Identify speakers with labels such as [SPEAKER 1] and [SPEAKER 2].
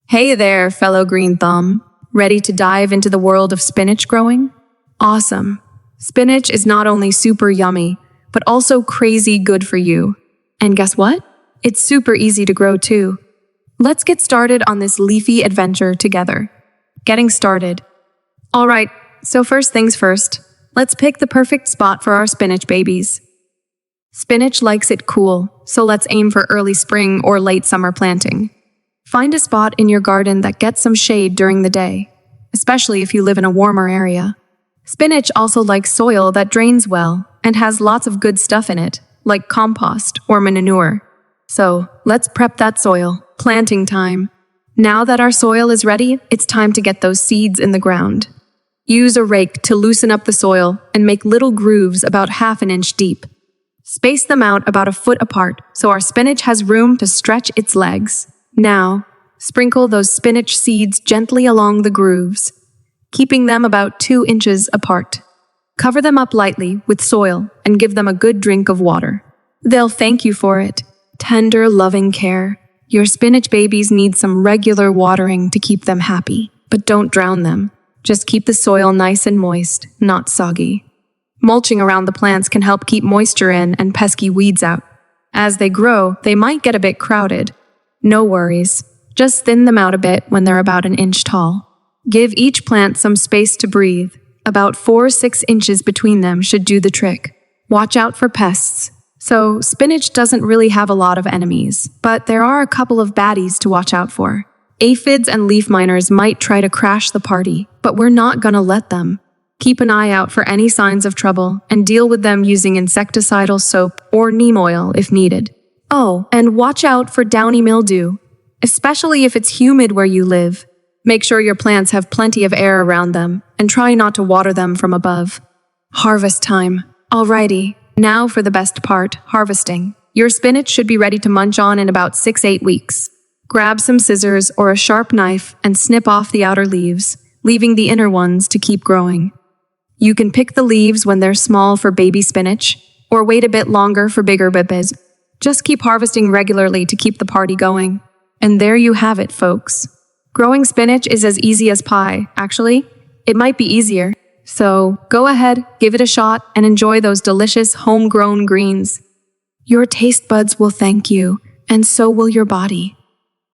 [SPEAKER 1] Hey there, fellow green thumb. Ready to dive into the world of spinach growing? Awesome. Spinach is not only super yummy, but also crazy good for you. And guess what? It's super easy to grow too. Let's get started on this leafy adventure together. Getting started. Alright, so first things first, let's pick the perfect spot for our spinach babies. Spinach likes it cool, so let's aim for early spring or late summer planting. Find a spot in your garden that gets some shade during the day, especially if you live in a warmer area. Spinach also likes soil that drains well and has lots of good stuff in it, like compost or manure. So, let's prep that soil. Planting time. Now that our soil is ready, it's time to get those seeds in the ground. Use a rake to loosen up the soil and make little grooves about 1/2 inch deep. Space them out about 1 foot apart so our spinach has room to stretch its legs. Now, sprinkle those spinach seeds gently along the grooves, keeping them about 2 inches apart. Cover them up lightly with soil and give them a good drink of water. They'll thank you for it. Tender, loving care. Your spinach babies need some regular watering to keep them happy, but don't drown them. Just keep the soil nice and moist, not soggy. Mulching around the plants can help keep moisture in and pesky weeds out. As they grow, they might get a bit crowded. No worries. Just thin them out a bit when they're about 1 inch tall. Give each plant some space to breathe. About 4-6 inches between them should do the trick. Watch out for pests. So, spinach doesn't really have a lot of enemies, but there are a couple of baddies to watch out for. Aphids and leaf miners might try to crash the party, but we're not gonna let them. Keep an eye out for any signs of trouble and deal with them using insecticidal soap or neem oil if needed. Oh, and watch out for downy mildew, especially if it's humid where you live. Make sure your plants have plenty of air around them and try not to water them from above. Harvest time. Alrighty, now for the best part, harvesting. Your spinach should be ready to munch on in about 6-8 weeks. Grab some scissors or a sharp knife and snip off the outer leaves, leaving the inner ones to keep growing. You can pick the leaves when they're small for baby spinach, or wait a bit longer for bigger babies. Just keep harvesting regularly to keep the party going. And there you have it, folks. Growing spinach is as easy as pie. Actually, it might be easier. So go ahead, give it a shot, and enjoy those delicious homegrown greens. Your taste buds will thank you, and so will your body.